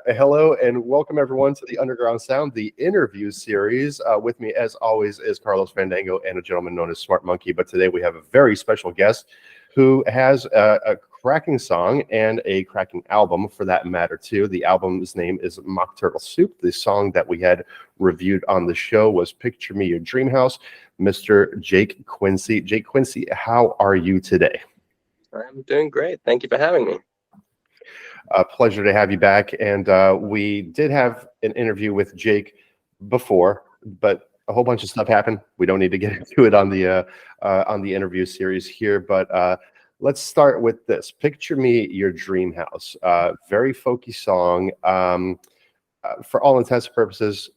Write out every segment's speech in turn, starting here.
Hello and welcome everyone to the Underground Sound, the interview series. With me, as always, is Carlos Fandango and a gentleman known as Smart Monkey. But today we have a very special guest who has a cracking song and a cracking album, for that matter, too. The album's name is Mock Turtle Soup. The song that we had reviewed on the show was Picture Me Your Dream House, Mr. Jake Quincey. Jake Quincey, how are you today? I'm doing great. Thank you for having me. Pleasure to have you back. And we did have an interview with Jake before, but a whole bunch of stuff happened. We don't need to get into it on the interview series here, but let's start with this. Picture Me Your Dream House. Very folky song. For all intents and purposes,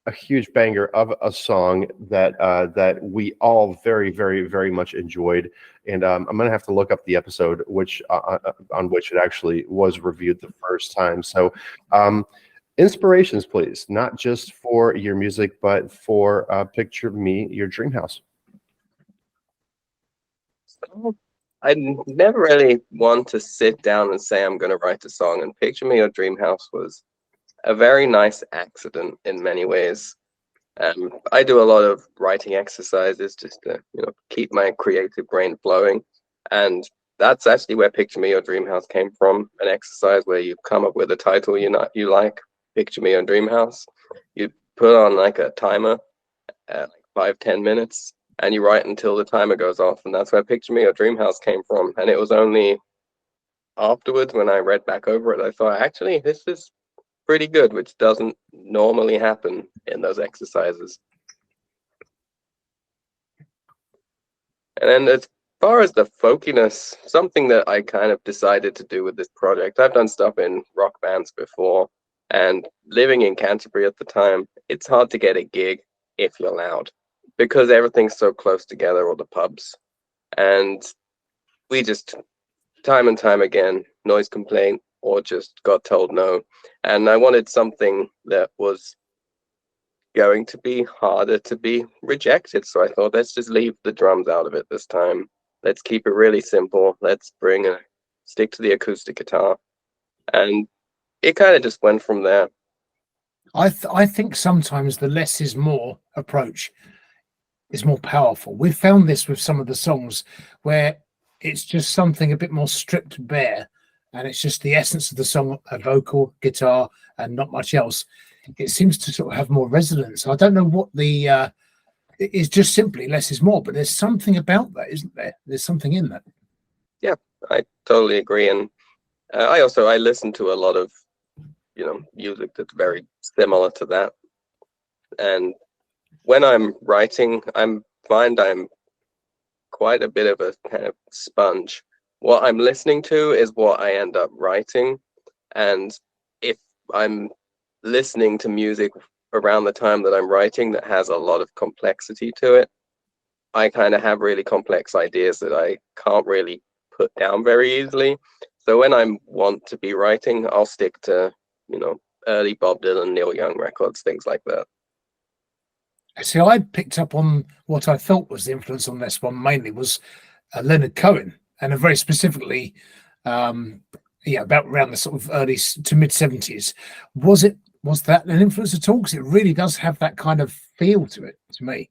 a huge banger of a song that we all very, very, very much enjoyed. And I'm going to have to look up the episode on which it actually was reviewed the first time. So inspirations, please, not just for your music, but for Picture Me Your Dream House. So I never really want to sit down and say I'm going to write a song, and Picture Me Your Dream House was a very nice accident in many ways. I do a lot of writing exercises just to, keep my creative brain flowing, and that's actually where Picture Me Your Dream House came from. An exercise where you come up with a title you like, Picture Me Your Dream House. You put on like a timer at like 5-10 minutes, and you write until the timer goes off, and that's where Picture Me Your Dream House came from. And it was only afterwards, when I read back over it, I thought, actually, this is pretty good, which doesn't normally happen in those exercises. And then as far as the folkiness, something that I kind of decided to do with this project, I've done stuff in rock bands before, and living in Canterbury at the time, it's hard to get a gig if you're loud, because everything's so close together, all the pubs. And we just, time and time again, noise complaint, or just got told no. And I wanted something that was going to be harder to be rejected. So I thought, let's just leave the drums out of it this time. Let's keep it really simple. Let's stick to the acoustic guitar. And it kind of just went from there. I think sometimes the less is more approach is more powerful. We've found this with some of the songs where it's just something a bit more stripped bare, and it's just the essence of the song, a vocal, guitar, and not much else. It seems to sort of have more resonance. I don't know what it is, just simply less is more, but there's something about that, isn't there? There's something in that. Yeah, I totally agree. And I listen to a lot of, music that's very similar to that. And when I'm writing, I find I'm quite a bit of a kind of sponge. What I'm listening to is what I end up writing. And if I'm listening to music around the time that I'm writing that has a lot of complexity to it, I kind of have really complex ideas that I can't really put down very easily. So when I want to be writing, I'll stick to, early Bob Dylan, Neil Young records, things like that. See, I picked up on what I felt was the influence on this one mainly was Leonard Cohen. And very specifically, about around the sort of early to mid 70s. Was that an influence at all? Because it really does have that kind of feel to it, to me.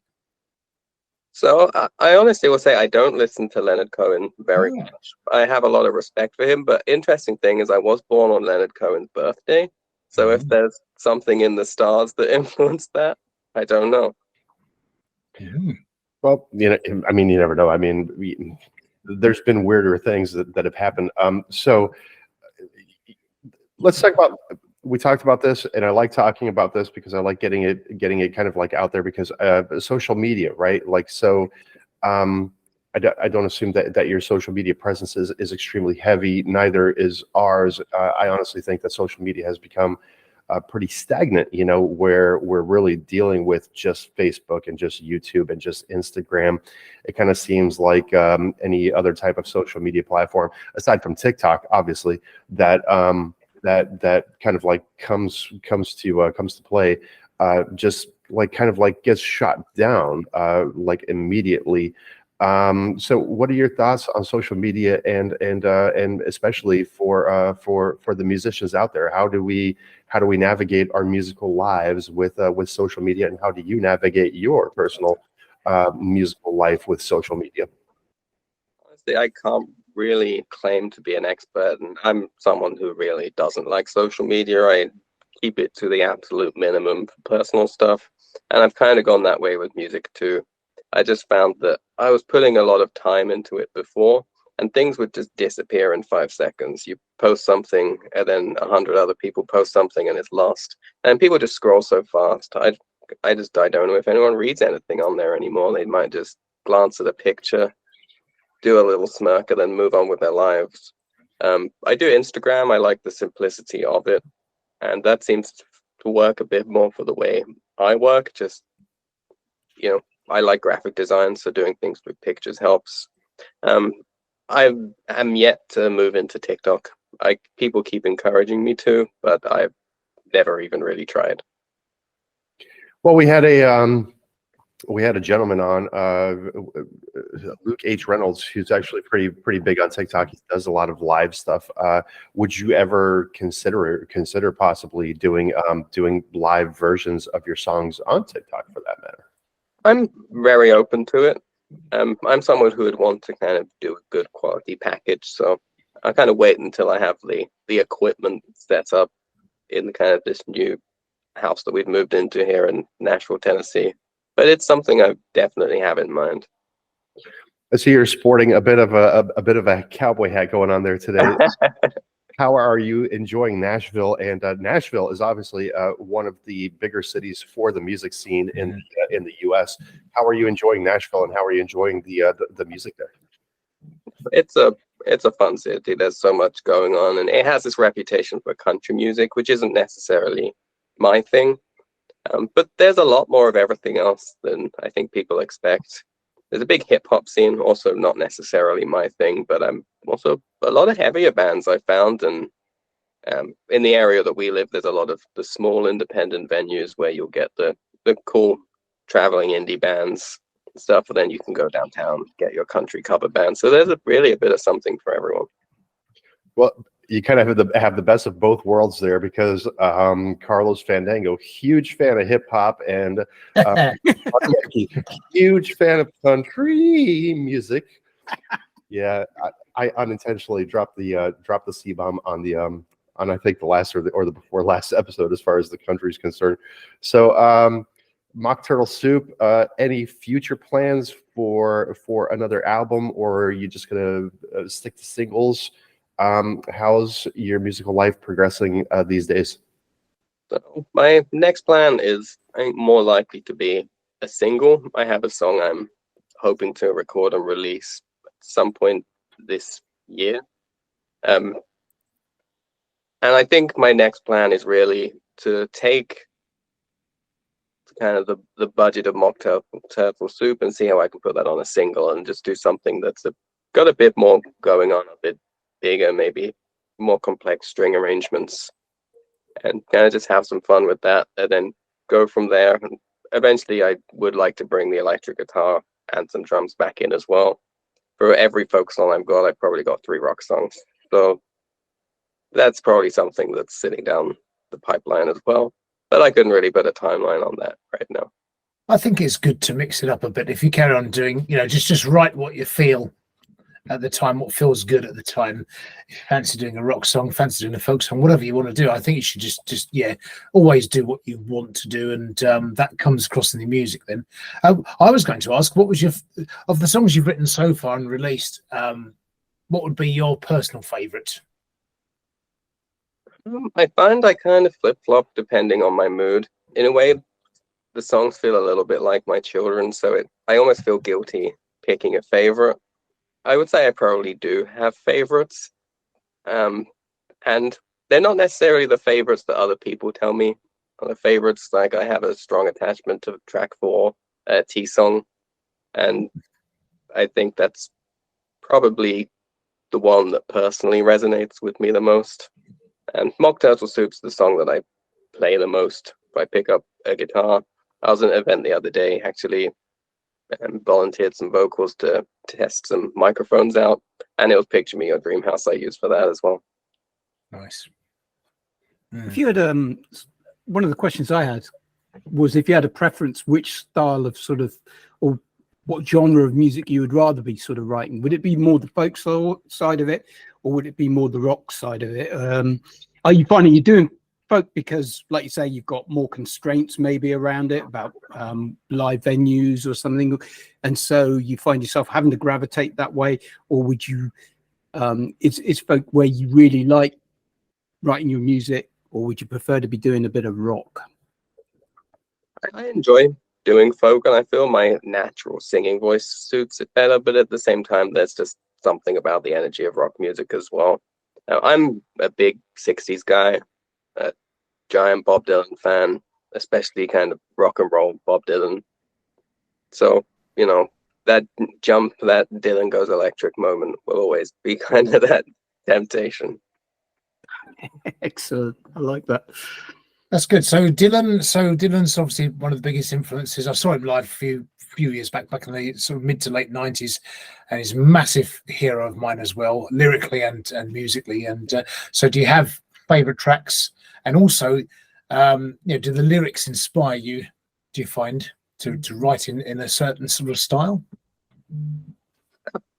So I honestly will say I don't listen to Leonard Cohen very much. I have a lot of respect for him, but interesting thing is I was born on Leonard Cohen's birthday. So if there's something in the stars that influenced that, I don't know. Well, you never know. I mean, there's been weirder things that have happened. So let's talk about, we talked about this, and I like talking about this because I like getting it kind of like out there, because social media, right? Like, so I don't assume that your social media presence is extremely heavy. Neither is ours. I honestly think that social media has become pretty stagnant, you know, where we're really dealing with just Facebook and just YouTube and just Instagram. It kind of seems like any other type of social media platform, aside from TikTok, obviously, that that kind of like comes to play, just like kind of like gets shot down like immediately. So what are your thoughts on social media and especially for the musicians out there? How do we navigate our musical lives with social media, and how do you navigate your personal musical life with social media? Honestly, I can't really claim to be an expert, and I'm someone who really doesn't like social media. I keep it to the absolute minimum for personal stuff, and I've kind of gone that way with music too. I just found that I was putting a lot of time into it before, and things would just disappear in 5 seconds. You post something, and then 100 other people post something, and it's lost. And people just scroll so fast. I don't know if anyone reads anything on there anymore. They might just glance at a picture, do a little smirk, and then move on with their lives. I do Instagram. I like the simplicity of it, and that seems to work a bit more for the way I work. Just, you know, I like graphic design, so doing things with pictures helps. I am yet to move into TikTok. People keep encouraging me to, but I've never even really tried. Well, we had a gentleman on, Luke H. Reynolds, who's actually pretty big on TikTok. He does a lot of live stuff. Would you ever consider possibly doing live versions of your songs on TikTok, for that matter? I'm very open to it. I'm someone who would want to kind of do a good quality package, so I kind of wait until I have the equipment set up in kind of this new house that we've moved into here in Nashville, Tennessee. But it's something I definitely have in mind. I see you're sporting a bit of a cowboy hat going on there today. How are you enjoying Nashville? And Nashville is obviously one of the bigger cities for the music scene in the U.S. How are you enjoying Nashville, and how are you enjoying the music there? It's a fun city. There's so much going on, and it has this reputation for country music, which isn't necessarily my thing. But there's a lot more of everything else than I think people expect. There's a big hip hop scene, also not necessarily my thing, but also a lot of heavier bands I found. And in the area that we live, there's a lot of the small independent venues where you'll get the cool traveling indie bands and stuff. And then you can go downtown, get your country cover band. So there's really a bit of something for everyone. Well, you kind of have the best of both worlds there, because Carlos Fandango, huge fan of hip hop, and huge fan of country music. Yeah, I unintentionally dropped the C-bomb on the on I think the last or the before last episode as far as the country is concerned. So Mock Turtle Soup, any future plans for another album, or are you just gonna stick to singles? How's your musical life progressing these days? So my next plan is, I think, more likely to be a single. I have a song I'm hoping to record and release at some point this year. And I think my next plan is really to take kind of the budget of Mock Turtle Soup and see how I can put that on a single, and just do something that's got a bit more going on, a bit bigger, maybe more complex string arrangements, and kind of just have some fun with that, and then go from there. And eventually I would like to bring the electric guitar and some drums back in as well. For every folk song I've probably got 3 rock songs, so that's probably something that's sitting down the pipeline as well, but I couldn't really put a timeline on that right now. I think it's good to mix it up a bit. If you carry on doing, just write what you feel at the time, what feels good at the time. If you fancy doing a rock song, fancy doing a folk song, whatever you want to do, I think you should just always do what you want to do, and that comes across in the music. Then I was going to ask, what was of the songs you've written so far and released, what would be your personal favorite? I find I kind of flip-flop depending on my mood. In a way, the songs feel a little bit like my children, so I almost feel guilty picking a favorite. I would say I probably do have favorites. And they're not necessarily the favorites that other people tell me are the favorites. Like, I have a strong attachment to track 4, T-Song, and I think that's probably the one that personally resonates with me the most. And Mock Turtle Soup's the song that I play the most if I pick up a guitar. I was at an event the other day, actually, and volunteered some vocals to test some microphones out, and it was Picture Me Your Dream House I used for that as well. Nice. If you had one of the questions I had was if you had a preference, which style of sort of, or what genre of music you would rather be sort of writing. Would it be more the folk side of it, or would it be more the rock side of it? Are you finding you're doing folk because, like you say, you've got more constraints maybe around it about live venues or something, and so you find yourself having to gravitate that way? Or would you, is folk where you really like writing your music, or would you prefer to be doing a bit of rock? I enjoy doing folk, and I feel my natural singing voice suits it better, but at the same time, there's just something about the energy of rock music as well. Now, I'm a big 60s guy, a giant Bob Dylan fan, especially kind of rock and roll Bob Dylan. So, you know, that jump, that Dylan goes electric moment will always be kind of that temptation. Excellent. I like that. That's good. So Dylan's obviously one of the biggest influences. I saw him live a few years back in the sort of mid to late 90s, and he's a massive hero of mine as well, lyrically and musically. And so do you have favorite tracks? And also, you know, do the lyrics inspire you, do you find, to write in a certain sort of style?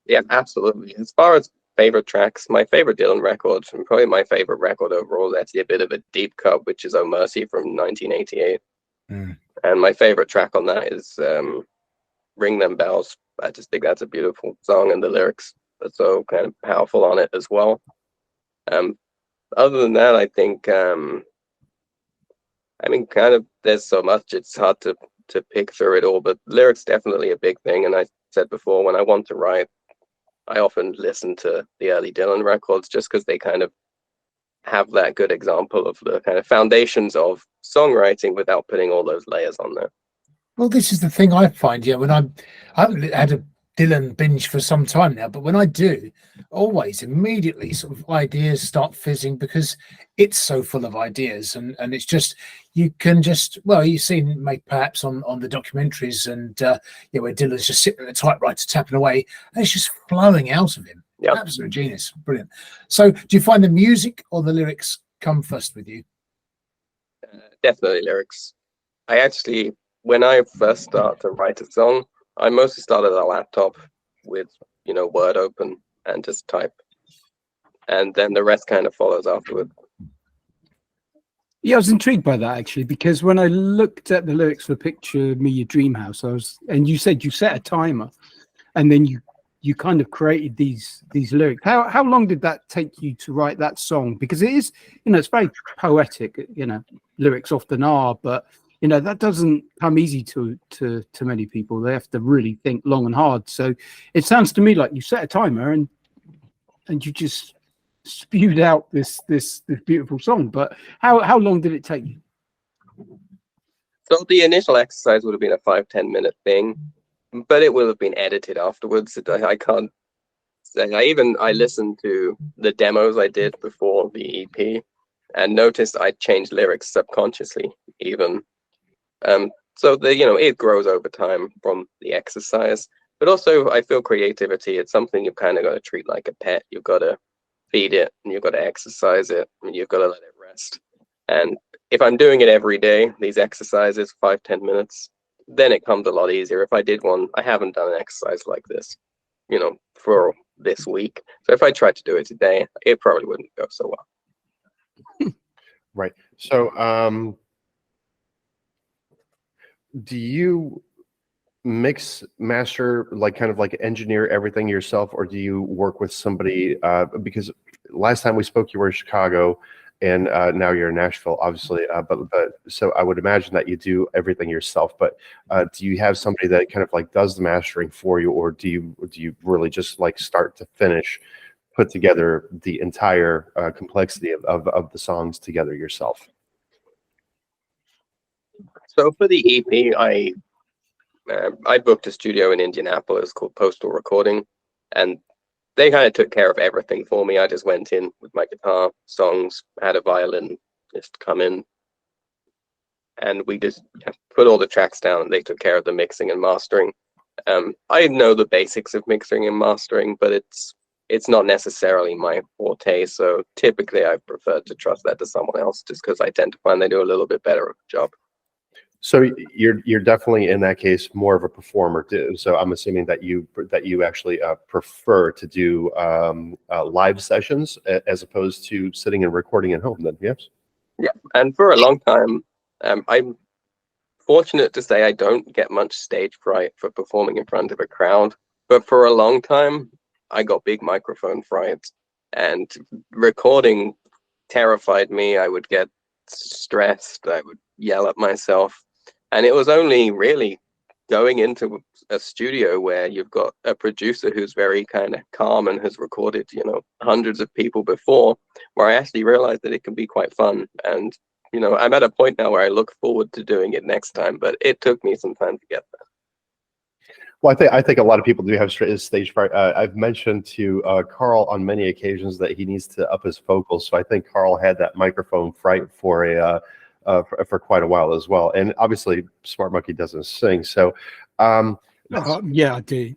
Yeah, absolutely. As far as favorite tracks, my favorite Dylan record, and probably my favorite record overall, is actually a bit of a deep cut, which is Oh Mercy from 1988. And my favorite track on that is Ring Them Bells. I just think that's a beautiful song, and the lyrics are so kind of powerful on it as well. Other than that, I think, I mean, kind of, there's so much, it's hard to pick through it all, but lyrics definitely a big thing. And I said before, when I want to write, I often listen to the early Dylan records just because they kind of have that good example of the kind of foundations of songwriting without putting all those layers on there. Well, this is the thing I find, yeah, when I haven't had a Dylan binge for some time now, but when I do, always immediately sort of ideas start fizzing because it's so full of ideas, and it's just, you can just, well, you've seen perhaps on the documentaries, and yeah, where Dylan's just sitting at the typewriter tapping away, and it's just flowing out of him. Yep. Absolute genius, brilliant. So do you find the music or the lyrics come first with you? Definitely lyrics. I actually, when I first start to write a song, I mostly start at a laptop with, you know, Word open and just type, and then the rest kind of follows afterward. Yeah, I was intrigued by that actually, because when I looked at the lyrics for Picture Me Your Dream House, and you said you set a timer, and then you kind of created these lyrics. How long did that take you to write that song? Because it is, you know, it's very poetic, you know, lyrics often are, but you know, that doesn't come easy to many people. They have to really think long and hard. So it sounds to me like you set a timer and you just spewed out this beautiful song. But how long did it take you? So the initial exercise would have been a 5-10 minute thing, but it will have been edited afterwards. I can't say. I listened to the demos I did before the EP and noticed I changed lyrics subconsciously even. So you know, it grows over time from the exercise, but also I feel creativity, it's something you've kind of got to treat like a pet. You've got to feed it, and you've got to exercise it, and you've got to let it rest. And if I'm doing it every day, these exercises, 5-10 minutes, then it comes a lot easier. If I did one, I haven't done an exercise like this, you know, for this week. So if I tried to do it today, it probably wouldn't go so well. Right. So, do you mix, master, like kind of like engineer everything yourself, or do you work with somebody? Because last time we spoke, you were in Chicago, and now you're in Nashville, obviously. But so I would imagine that you do everything yourself. But do you have somebody that kind of like does the mastering for you, or do you really just like start to finish put together the entire complexity of the songs together yourself? So for the EP, I booked a studio in Indianapolis called Postal Recording, and they kind of took care of everything for me. I just went in with my guitar, songs, had a violin, just come in, and we just put all the tracks down, and they took care of the mixing and mastering. I know the basics of mixing and mastering, but it's not necessarily my forte. So typically, I prefer to trust that to someone else, just because I tend to find they do a little bit better of a job. So you're definitely in that case more of a performer too. So I'm assuming that you actually prefer to do live sessions as opposed to sitting and recording at home. Then yes. Yeah, and for a long time, I'm fortunate to say I don't get much stage fright for performing in front of a crowd. But for a long time, I got big microphone fright, and recording terrified me. I would get stressed. I would yell at myself. And it was only really going into a studio where you've got a producer who's very kind of calm and has recorded, hundreds of people before, where I actually realized that it can be quite fun. And, I'm at a point now where I look forward to doing it next time, but it took me some time to get there. Well, I think a lot of people do have stage fright. I've mentioned to Carl on many occasions that he needs to up his vocals. So I think Carl had that microphone fright for quite a while as well. And obviously, Smart Monkey doesn't sing. So, yeah, I do.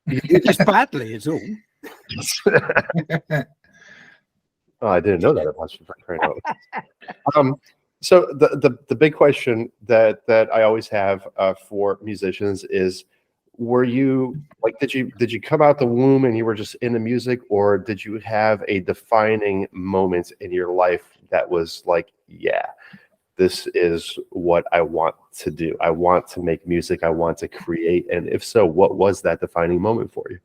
Just badly is all. Oh, I didn't know that. So the big question that I always have for musicians is, were you like, did you come out the womb and you were just into music, or did you have a defining moment in your life that was like, yeah, this is what I want to do. I want to make music. I want to create. And if so, what was that defining moment for you?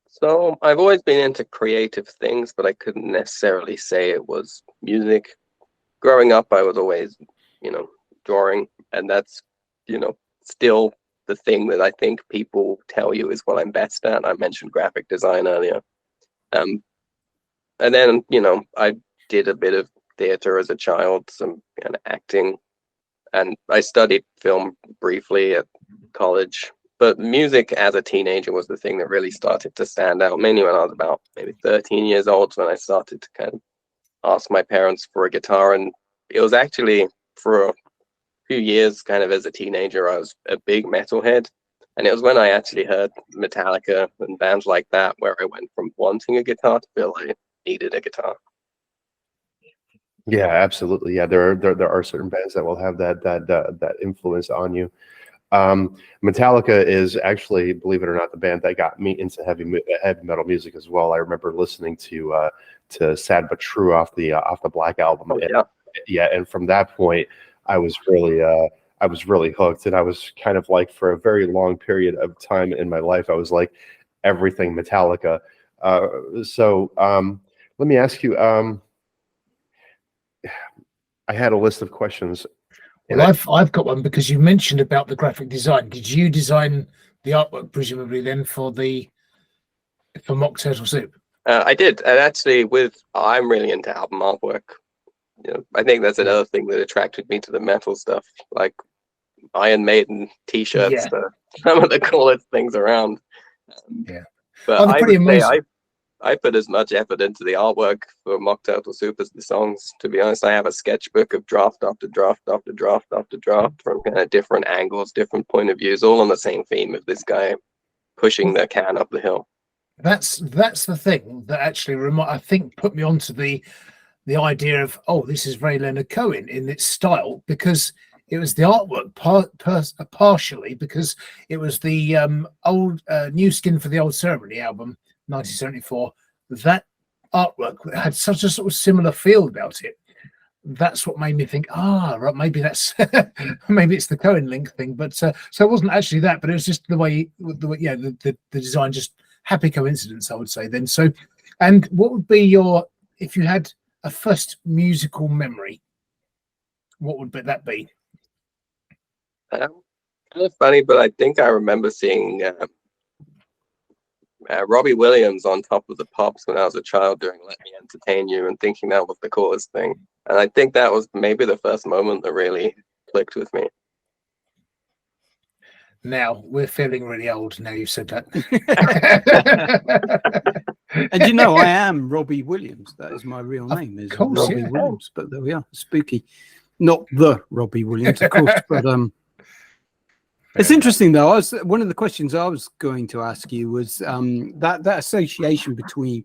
So I've always been into creative things, but I couldn't necessarily say it was music. Growing up, I was always, drawing, and that's, still the thing that I think people tell you is what I'm best at. I mentioned graphic design earlier. And then, I did a bit of theater as a child, some kind of acting, and I studied film briefly at college. But music as a teenager was the thing that really started to stand out, mainly when I was about maybe 13 years old, when I started to kind of ask my parents for a guitar. And it was actually for a few years, kind of as a teenager, I was a big metalhead. And it was when I actually heard Metallica and bands like that where I went from wanting a guitar to feel like I needed a guitar. Yeah, absolutely. Yeah, there are certain bands that will have that influence on you. Metallica is actually, believe it or not, the band that got me into heavy metal music as well. I remember listening to Sad But True off the Black album. Oh, yeah. Yeah, and from that point, I was really hooked, and I was kind of like, for a very long period of time in my life, I was like everything Metallica. So let me ask you. I had a list of questions. Well, I've got one, because you mentioned about the graphic design. Did you design the artwork presumably then for Mock Turtle Soup? I did, and actually, I'm really into album artwork. I think that's another thing that attracted me to the metal stuff, like Iron Maiden T-shirts. Yeah. Some of the coolest things around. Yeah, but they're I pretty would say amazing. I put as much effort into the artwork for Mock Turtle Soup as the songs. To be honest, I have a sketchbook of draft after draft after draft after draft from kind of different angles, different point of views, all on the same theme of this guy pushing the can up the hill. That's the thing that actually I think put me onto the idea of, oh, this is very Leonard Cohen in its style, because it was the artwork partially, because it was the old New Skin for the Old Ceremony album, 1974. That artwork had such a sort of similar feel about it. That's what made me think, right, maybe that's maybe it's the Cohen link thing. But so it wasn't actually that, but it was just the way the design, just happy coincidence, I would say then. So, and what would be if you had a first musical memory, what would that be? Kind of funny, but I think I remember seeing Robbie Williams on Top of the Pops when I was a child doing Let Me Entertain You and thinking that was the coolest thing. And I think that was maybe the first moment that really clicked with me. Now we're feeling really old now you've said that. And you know, I am Robbie Williams. That is my real name, is course, Robbie yeah. Williams. But there we are, spooky. Not the Robbie Williams, of course, but it's interesting though. One of the questions I was going to ask you was that association between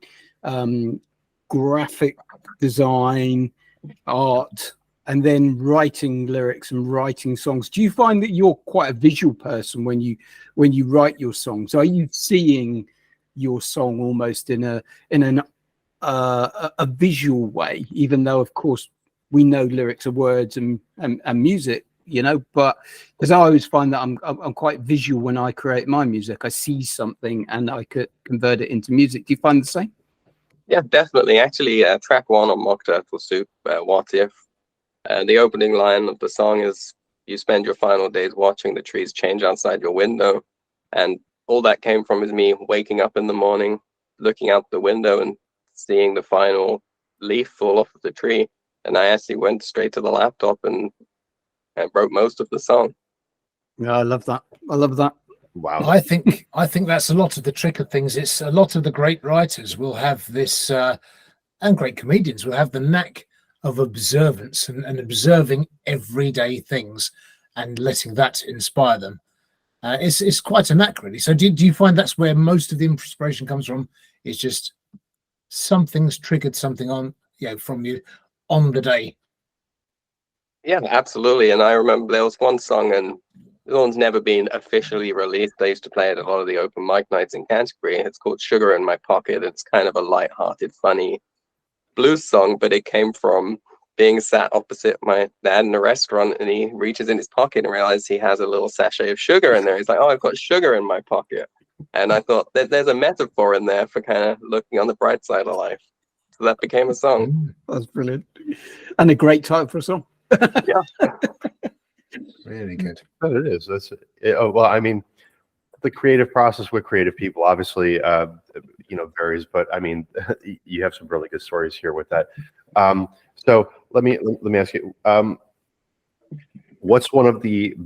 graphic design, art, and then writing lyrics and writing songs. Do you find that you're quite a visual person when you write your songs? Are you seeing your song almost in a visual way, even though of course we know lyrics are words and music, you know, but because I always find that I'm quite visual when I create my music. I see something and I could convert it into music. Do you find the same? Yeah, definitely. Actually, track 1 on Mock Turtle Soup, What If? The opening line of the song is, you spend your final days watching the trees change outside your window. And all that came from is me waking up in the morning, looking out the window and seeing the final leaf fall off of the tree. And I actually went straight to the laptop and wrote most of the song. Yeah, I love that. I love that. Wow. I think that's a lot of the trick of things. It's a lot of the great writers will have this, and great comedians will have the knack of observance and observing everyday things and letting that inspire them. It's quite a knack, really. So do you find that's where most of the inspiration comes from? It's just something's triggered something on, you know, from you on the day. Yeah, absolutely. And I remember there was one song, and the one's never been officially released. I used to play it at a lot of the open mic nights in Canterbury. It's called Sugar in My Pocket. It's kind of a light-hearted, funny blues song, but it came from being sat opposite my dad in a restaurant, and he reaches in his pocket and realizes he has a little sachet of sugar in there. He's like, "Oh, I've got sugar in my pocket." And I thought that there's a metaphor in there for kind of looking on the bright side of life. So that became a song. That's brilliant. And a great title for a song. Yeah. Really good. Oh, it is. Well, I mean, the creative process with creative people obviously, varies. But I mean, you have some really good stories here with that. So let me ask you, what's one of the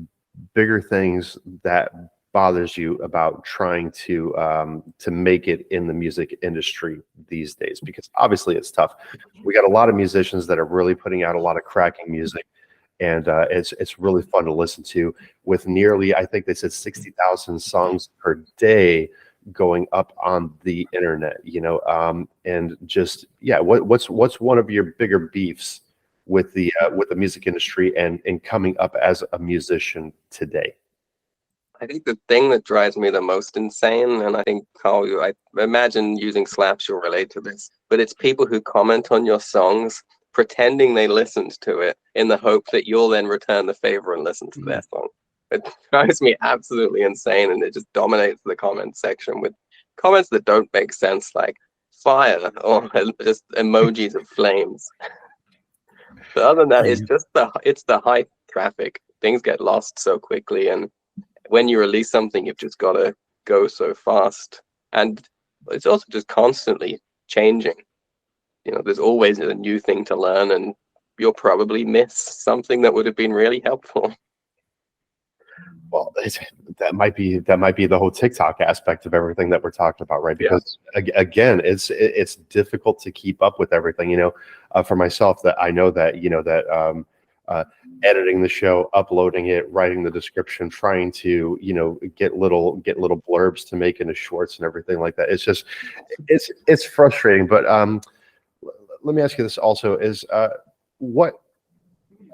bigger things that bothers you about trying to make it in the music industry these days? Because obviously it's tough. We got a lot of musicians that are really putting out a lot of cracking music. And it's really fun to listen to, with nearly, I think they said 60,000 songs per day going up on the internet, and just, yeah, what's one of your bigger beefs with the music industry and coming up as a musician today? I think the thing that drives me the most insane, and I think, Carl, I imagine using slaps, you'll relate to this, but it's people who comment on your songs pretending they listened to it in the hope that you'll then return the favor and listen to their song. It drives me absolutely insane, and it just dominates the comment section with comments that don't make sense, like fire or just emojis of flames. But other than that, it's the high traffic. Things get lost so quickly, and when you release something, you've just got to go so fast. And it's also just constantly changing. There's always a new thing to learn, and you'll probably miss something that would have been really helpful. Well, that might be the whole TikTok aspect of everything that we're talking about, right? Because again, it's difficult to keep up with everything. For myself, that I know that editing the show, uploading it, writing the description, trying to get little blurbs to make into shorts and everything like that. It's just it's frustrating. But let me ask you this also: is what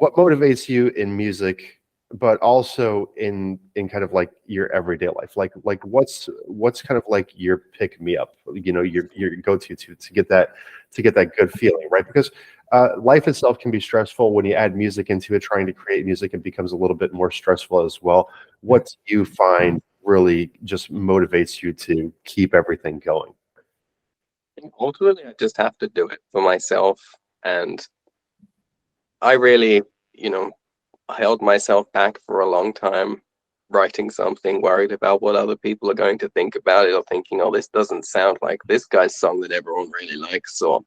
motivates you in music, but also in kind of like your everyday life? Like what's kind of like your pick me up? Your go-to to get that good feeling, right? Because life itself can be stressful. When you add music into it, trying to create music, it becomes a little bit more stressful as well. What do you find really just motivates you to keep everything going? Ultimately, I just have to do it for myself. And I really, held myself back for a long time, writing something, worried about what other people are going to think about it, or thinking, oh, this doesn't sound like this guy's song that everyone really likes, or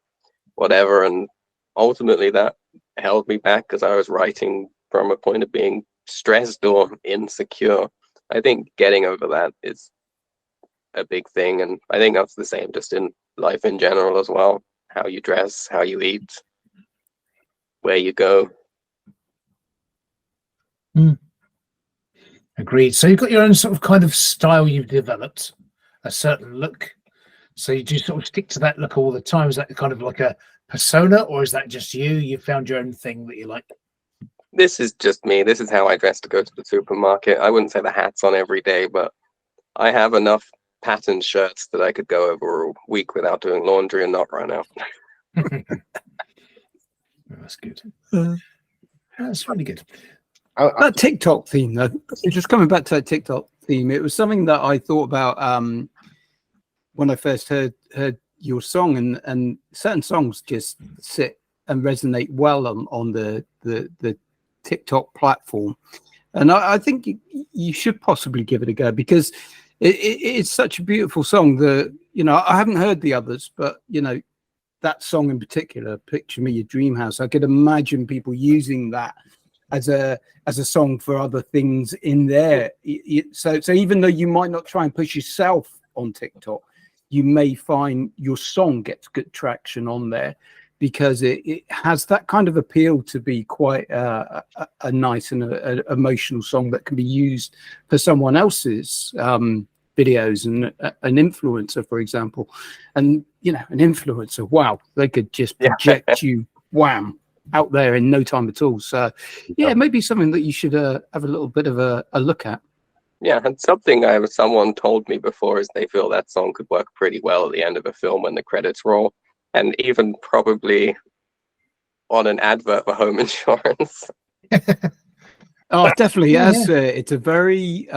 whatever. And ultimately that held me back because I was writing from a point of being stressed or insecure. I think getting over that is a big thing, and I think that's the same just in life in general as well. How you dress, how you eat, where you go. Agreed. So you've got your own sort of kind of style you've developed, a certain look. So you do sort of stick to that look all the time. Is that kind of like a persona, or is that just you? You found your own thing that you like? This is just me. This is how I dress to go to the supermarket. I wouldn't say the hat's on every day, but I have enough patterned shirts that I could go over a week without doing laundry and not run out. That's good. That's really good. That TikTok theme, though, just coming back to that TikTok theme, it was something that I thought about when I first heard your song, and certain songs just sit and resonate well on the TikTok platform, and I think you should possibly give it a go, because it's such a beautiful song that, you know, I haven't heard the others, but you know, that song in particular, "Picture Me Your Dream House," I could imagine people using that as a song for other things in there. So even though you might not try and push yourself on TikTok, you may find your song gets good traction on there, because it has that kind of appeal to be quite a nice and a emotional song that can be used for someone else's videos, and an influencer, for example. And you know, an influencer, wow, they could just project you wham out there in no time at all. So yeah, maybe something that you should have a little bit of a look at. Yeah, and something someone told me before is they feel that song could work pretty well at the end of a film when the credits roll, and even probably on an advert for home insurance. Oh, definitely. Yeah, Yes, it's a very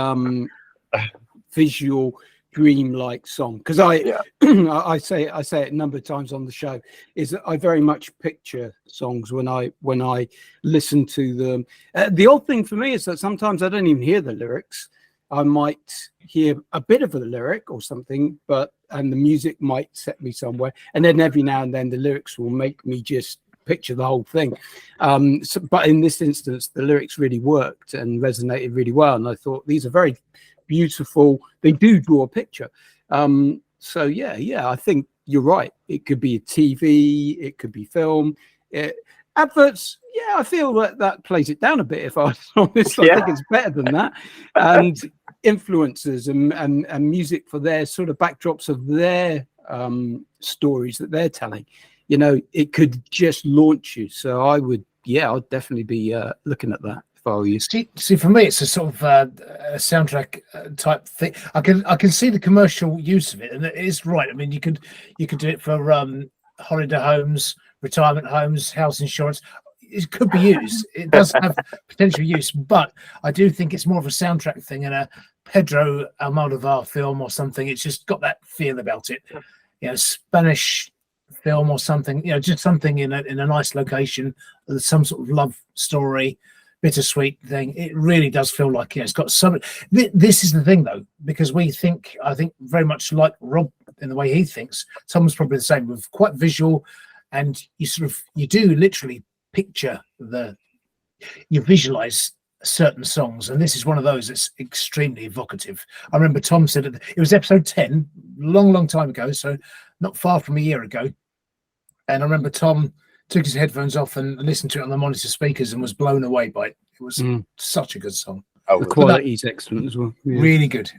visual, dream-like song. Because I say it a number of times on the show, is that I very much picture songs when I listen to them. The odd thing for me is that sometimes I don't even hear the lyrics. I might hear a bit of a lyric or something, and the music might set me somewhere, and then every now and then the lyrics will make me just picture the whole thing. But in this instance, the lyrics really worked and resonated really well, and I thought these are very beautiful. They do draw a picture. So yeah, I think you're right. It could be a TV, it could be film, adverts. Yeah, I feel that plays it down a bit, if I was honest. I think it's better than that. And influencers and music for their sort of backdrops of their stories that they're telling, you know, it could just launch you. So I'd definitely be looking at that if I were you. See, for me, it's a sort of a soundtrack type thing. I can see the commercial use of it, and it is right. I mean, you could do it for holiday homes, retirement homes, house insurance. It could be used. It does have potential use, but I do think it's more of a soundtrack thing in a Pedro Almodovar film or something. It's just got that feel about it, you know, Spanish film or something. You know, just something in a nice location, some sort of love story, bittersweet thing. It really does feel like, you know, it's got some. This is the thing, though, because I think very much like Rob in the way he thinks. Tom's probably the same. With quite visual, and you do literally picture you visualize certain songs, and this is one of those that's extremely evocative. I remember Tom said it was episode 10, long time ago, so not far from a year ago, and I remember Tom took his headphones off and listened to it on the monitor speakers and was blown away by it. It was such a good song. The quality is excellent as well. Really good,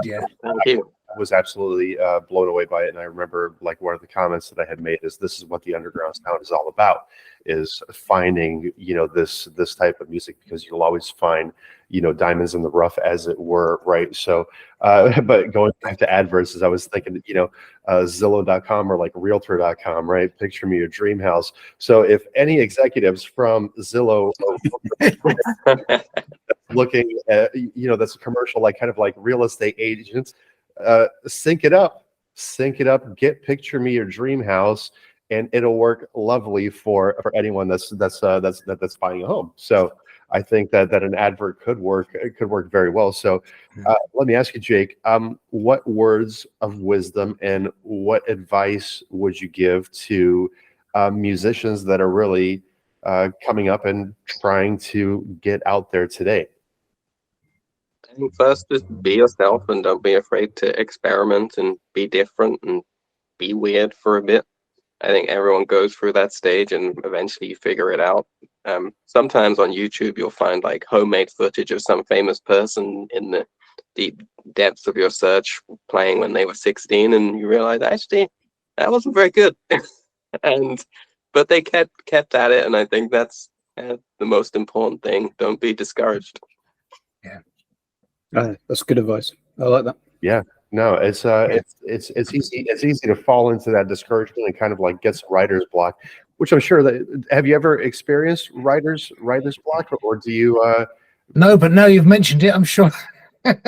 yeah. Thank you. I was absolutely blown away by it, and I remember, like, one of the comments that I had made is, this is what the underground sound is all about, is finding, you know, this type of music, because you'll always find, you know, diamonds in the rough, as it were, right? So but going back to adverts, as I was thinking, you know, Zillow.com or like Realtor.com, right? Picture Me Your Dream House. So if any executives from Zillow looking at, you know, that's a commercial, like kind of like real estate agents, sync it up, get Picture Me Your Dream House, and it'll work lovely for anyone that's buying a home. So I think that an advert could work. It could work very well. So let me ask you, Jake, what words of wisdom and what advice would you give to musicians that are really coming up and trying to get out there today? I think first, just be yourself and don't be afraid to experiment and be different and be weird for a bit. I think everyone goes through that stage and eventually you figure it out. Sometimes on YouTube, you'll find like homemade footage of some famous person in the deep depths of your search playing when they were 16, and you realize actually that wasn't very good. But they kept at it, and I think that's the most important thing. Don't be discouraged. Yeah, that's good advice. I like that. Yeah. No, it's easy to fall into that discouragement and kind of like get some writer's block, which I'm sure that have you ever experienced writer's block, or do you No, but now you've mentioned it, I'm sure. I'm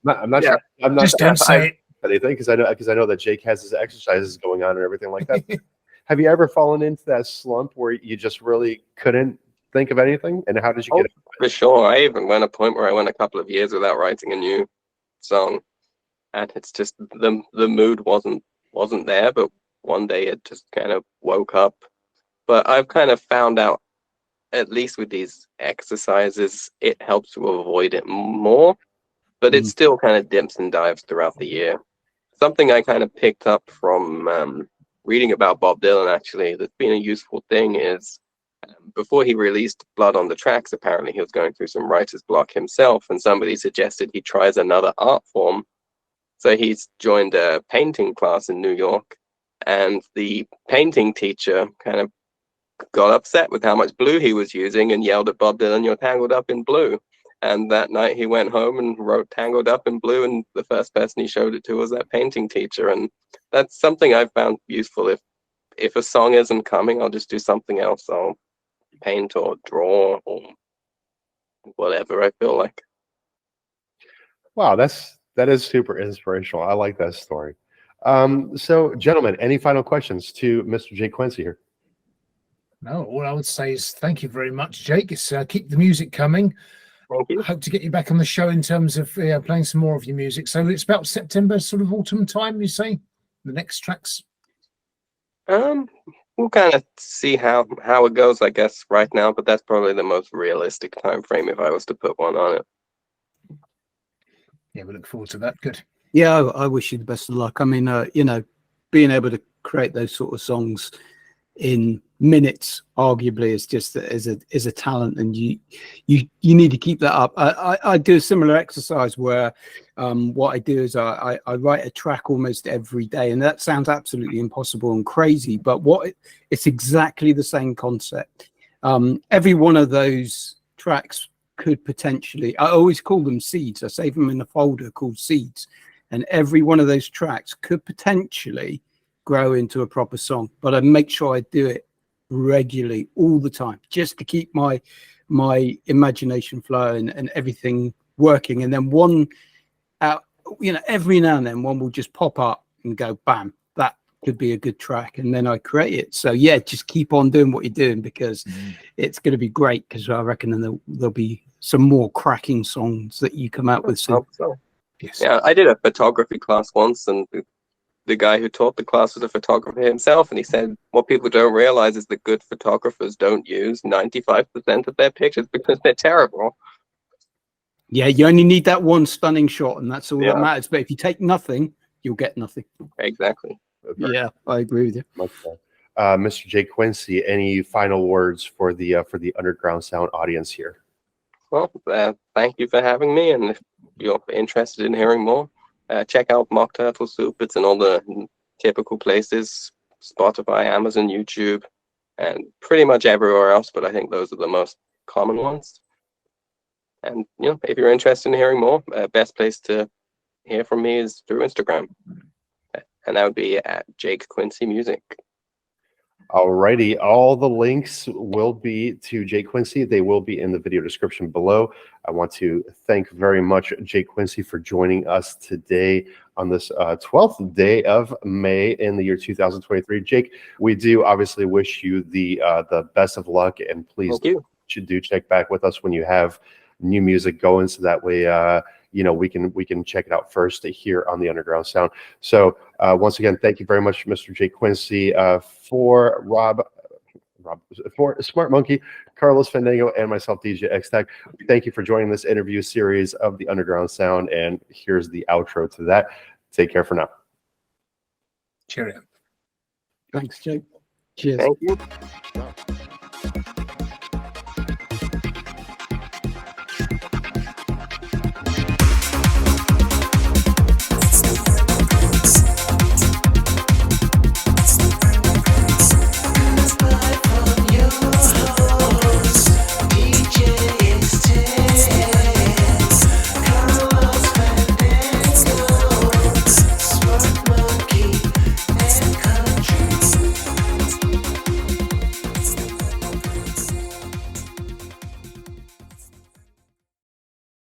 not sure. I'm not Just don't say it. anything because I know that Jake has his exercises going on and everything like that. Have you ever fallen into that slump where you just really couldn't think of anything? And how did you get it? For sure. I even went a point where I went a couple of years without writing a new song, and it's just the mood wasn't there, but one day it just kind of woke up. But I've kind of found out, at least with these exercises, it helps to avoid it more, but it still kind of dips and dives throughout the year. Something I kind of picked up from reading about Bob Dylan, actually, that's been a useful thing is before he released Blood on the Tracks, apparently he was going through some writer's block himself, and somebody suggested he tries another art form. So he's joined a painting class in New York, and the painting teacher kind of got upset with how much blue he was using and yelled at Bob Dylan, "You're tangled up in blue." And that night he went home and wrote Tangled Up in Blue, and the first person he showed it to was that painting teacher. And that's something I've found useful. If a song isn't coming, I'll just do something else. I'll paint or draw or whatever I feel like. Wow, that is super inspirational. I like that story. So, gentlemen, any final questions to Mr. Jake Quincey here? No, all I would say is thank you very much, Jake. It's, keep the music coming. Thank you. I hope to get you back on the show in terms of playing some more of your music. So it's about September, sort of autumn time, you say? The next tracks? We'll kind of see how it goes, I guess, right now, but that's probably the most realistic time frame if I was to put one on it. Yeah, we look forward to that. Good. Yeah, I wish you the best of luck. I mean, being able to create those sort of songs in minutes, arguably, is just is a talent, and you need to keep that up. I do a similar exercise where what I do is I write a track almost every day, and that sounds absolutely impossible and crazy, but it's exactly the same concept. Every one of those tracks could potentially, I always call them seeds. I save them in a folder called seeds, and every one of those tracks could potentially grow into a proper song, but I make sure I do it regularly all the time just to keep my imagination flowing and everything working. And then one out, every now and then one will just pop up and go bam, that could be a good track, and then I create it. So yeah, just keep on doing what you're doing, because it's going to be great, because I reckon there'll be some more cracking songs that you come out with soon. So. Yes. Yeah, I did a photography class once, and the guy who taught the class was a photographer himself, and he said what people don't realize is that good photographers don't use 95% of their pictures because they're terrible. Yeah, you only need that one stunning shot, and that's all Yeah. that matters. But if you take nothing, you'll get nothing. Exactly. Yeah, I agree with you. Much so. Mr. Jake Quincey, any final words for the Underground Sound audience here? Well, thank you for having me, and if you're interested in hearing more, check out Mock Turtle Soup. It's in all the typical places: Spotify, Amazon, YouTube, and pretty much everywhere else, but I think those are the most common ones. And if you're interested in hearing more, best place to hear from me is through Instagram, and that would be at Jake Quincey Music. Alrighty, all the links will be to Jake Quincey. They will be in the video description below. I want to thank very much Jake Quincey for joining us today on this 12th day of May in the year 2023. Jake, we do obviously wish you the best of luck, and please do check back with us when you have new music going, so that way we can check it out first here on the Underground Sound. So once again, thank you very much, Mr. Jake Quincey, for Rob, for Smart Monkey, Carlos Fandango, and myself, DJ X-Tech. Thank you for joining this interview series of the Underground Sound, and here's the outro to that. Take care for now. Cheerio. Thanks, Jake. Cheers. Thank you.